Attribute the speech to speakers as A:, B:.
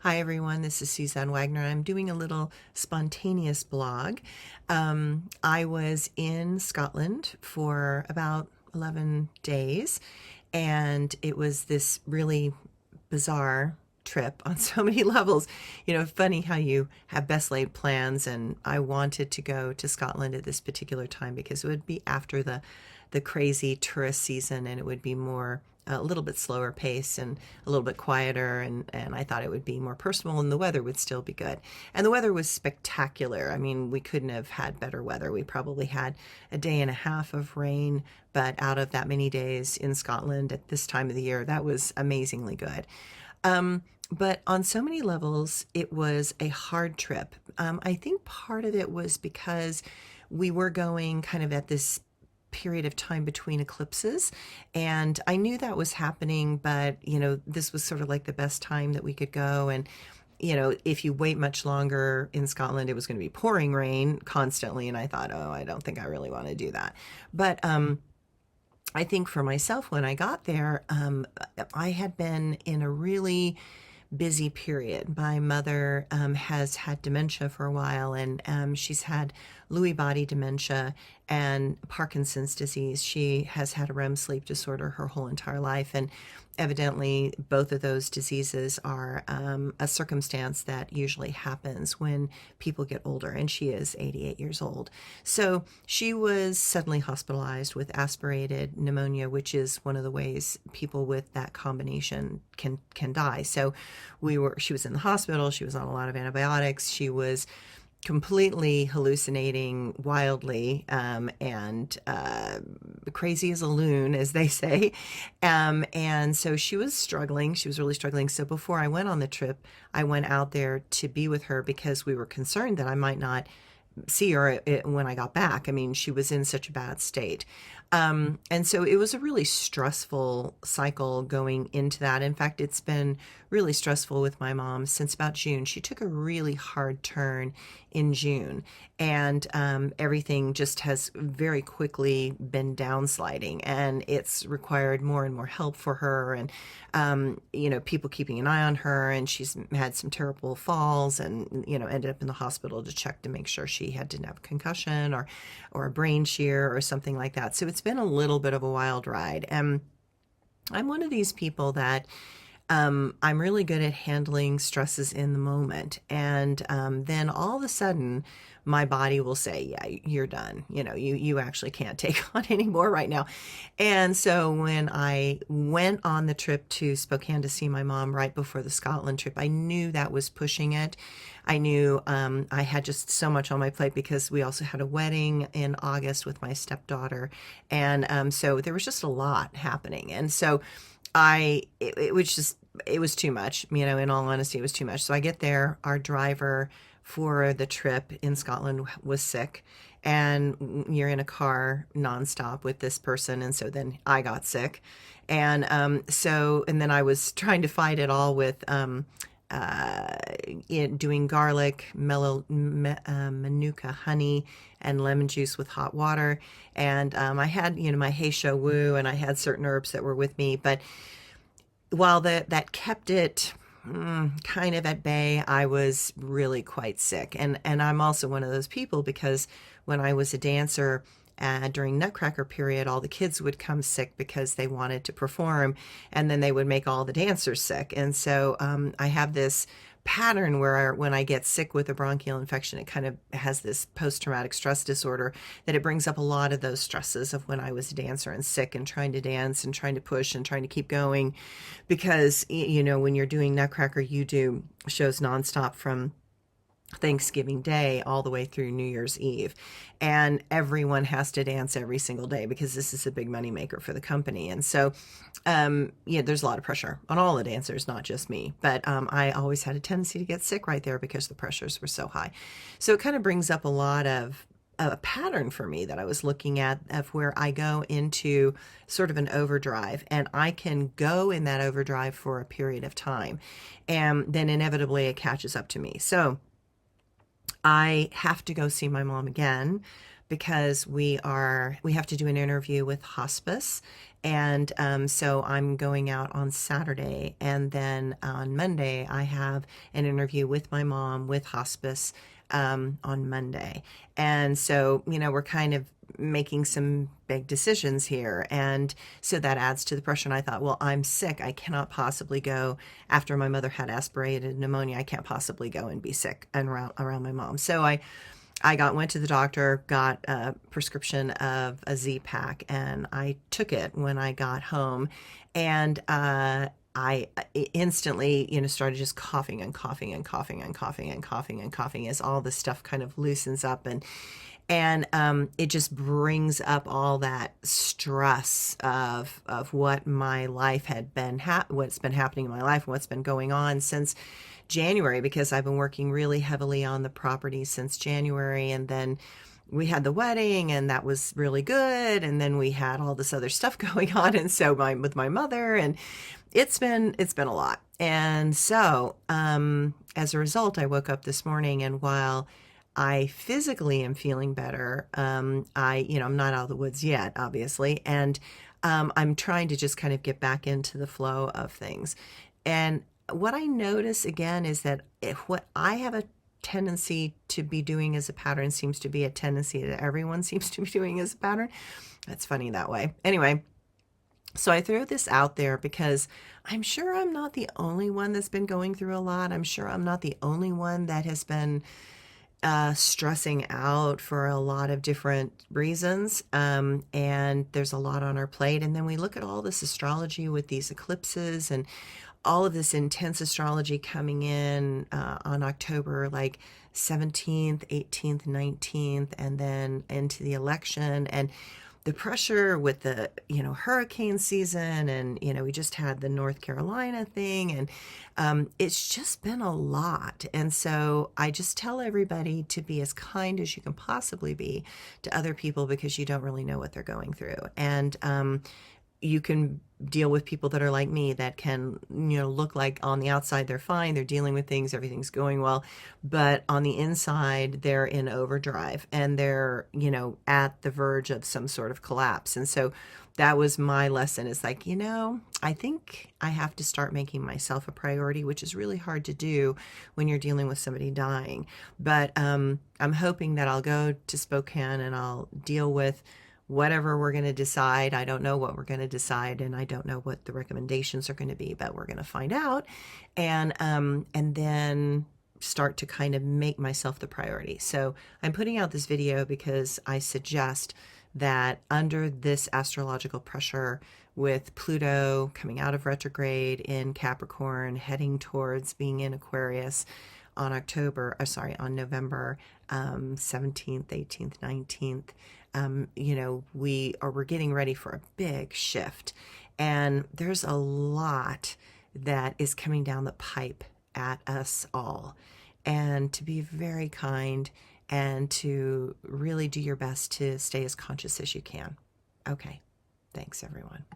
A: Hi everyone, this is Suzanne Wagner. I'm doing a little spontaneous blog. I was in Scotland for about 11 days, and it was this really bizarre trip on so many levels. Funny how you have best laid plans, and I wanted to go to Scotland at this particular time because it would be after the crazy tourist season, and it would be more a little bit slower pace and a little bit quieter, and I thought it would be more personal and the weather would still be good. And the weather was spectacular. I mean, we couldn't have had better weather. We probably had a day and a half of rain, but out of that many days in Scotland at this time of the year, that was amazingly good. But on so many levels, it was a hard trip. I think part of it was because we were going kind of at this period of time between eclipses, and I knew that was happening, but this was sort of like the best time that we could go. And if you wait much longer in Scotland, it was going to be pouring rain constantly, and I thought, oh, I don't think I really want to do that. But I think for myself, when I got there, I had been in a really busy period. My mother has had dementia for a while, and she's had Lewy body dementia and Parkinson's disease. She has had a REM sleep disorder her whole entire life, and evidently both of those diseases are a circumstance that usually happens when people get older, and she is 88 years old. So she was suddenly hospitalized with aspirated pneumonia, which is one of the ways people with that combination can die. So she was in the hospital, she was on a lot of antibiotics, she was completely hallucinating wildly, and crazy as a loon, as they say. And so she was struggling. She was really struggling. So before I went on the trip, I went out there to be with her because we were concerned that I might not see her when I got back. I mean, she was in such a bad state. And so it was a really stressful cycle going into that. In fact, it's been really stressful with my mom since about June. She took a really hard turn in June, and everything just has very quickly been downsliding, and it's required more and more help for her, and people keeping an eye on her, and she's had some terrible falls, and ended up in the hospital to check to make sure she didn't have a concussion or a brain shear or something like that. So it's been a little bit of a wild ride, and I'm one of these people that I'm really good at handling stresses in the moment. And then all of a sudden, my body will say, yeah, you're done. You actually can't take on anymore right now. And so when I went on the trip to Spokane to see my mom right before the Scotland trip, I knew that was pushing it. I knew I had just so much on my plate because we also had a wedding in August with my stepdaughter. And so there was just a lot happening. And so it was too much, in all honesty, it was too much. So I get there, our driver for the trip in Scotland was sick, and you're in a car nonstop with this person. And so then I got sick. And and then I was trying to fight it all with doing garlic, manuka honey, and lemon juice with hot water. And I had, my Heisha Wu, and I had certain herbs that were with me. But while that kept it kind of at bay, I was really quite sick. And I'm also one of those people because when I was a dancer, during Nutcracker period, all the kids would come sick because they wanted to perform, and then they would make all the dancers sick. And so I have this pattern where when I get sick with a bronchial infection, it kind of has this post-traumatic stress disorder that it brings up a lot of those stresses of when I was a dancer and sick and trying to dance and trying to push and trying to keep going. Because, when you're doing Nutcracker, you do shows nonstop from Thanksgiving Day all the way through New Year's Eve, and everyone has to dance every single day because this is a big money maker for the company. And so there's a lot of pressure on all the dancers, not just me. But I always had a tendency to get sick right there because the pressures were so high. So it kind of brings up a lot of a pattern for me that I was looking at, of where I go into sort of an overdrive, and I can go in that overdrive for a period of time, and then inevitably it catches up to me. So I have to go see my mom again because we have to do an interview with hospice. And so I'm going out on Saturday, and then on Monday I have an interview with my mom with hospice on Monday. And so, we're kind of making some big decisions here. And so that adds to the pressure. And I thought, well, I'm sick. I cannot possibly go after my mother had aspirated pneumonia. I can't possibly go and be sick and around my mom. So I went to the doctor, got a prescription of a Z-Pack, and I took it when I got home. And I instantly, started just coughing and coughing and coughing and coughing and coughing and coughing as all this stuff kind of loosens up, and it just brings up all that stress of what my life had been, what's been happening in my life, and what's been going on since January, because I've been working really heavily on the property since January, and then we had the wedding, and that was really good, and then we had all this other stuff going on, and so with my mother, and it's been a lot. And so as a result, I woke up this morning, and while I physically am feeling better, I'm not out of the woods yet, obviously, and I'm trying to just kind of get back into the flow of things. And what I notice again is that what I have a tendency to be doing as a pattern seems to be a tendency that everyone seems to be doing as a pattern. That's funny that way. Anyway, so I throw this out there because I'm sure I'm not the only one that's been going through a lot. I'm sure I'm not the only one that has been stressing out for a lot of different reasons. And there's a lot on our plate. And then we look at all this astrology with these eclipses and all of this intense astrology coming in on October, like 17th, 18th, 19th, and then into the election, and the pressure with the, hurricane season, and, we just had the North Carolina thing, and it's just been a lot. And so I just tell everybody to be as kind as you can possibly be to other people, because you don't really know what they're going through. And you can deal with people that are like me, that can, look like on the outside they're fine, they're dealing with things, everything's going well, but on the inside they're in overdrive, and they're, at the verge of some sort of collapse. And so that was my lesson, is like, I think I have to start making myself a priority, which is really hard to do when you're dealing with somebody dying. But I'm hoping that I'll go to Spokane and I'll deal with whatever we're going to decide. I don't know what we're going to decide, and I don't know what the recommendations are going to be, but we're going to find out, and then start to kind of make myself the priority. So I'm putting out this video because I suggest that under this astrological pressure, with Pluto coming out of retrograde in Capricorn, heading towards being in Aquarius on November 17th, 18th, 19th, we're getting ready for a big shift, and there's a lot that is coming down the pipe at us all, and to be very kind and to really do your best to stay as conscious as you can. Okay, thanks everyone.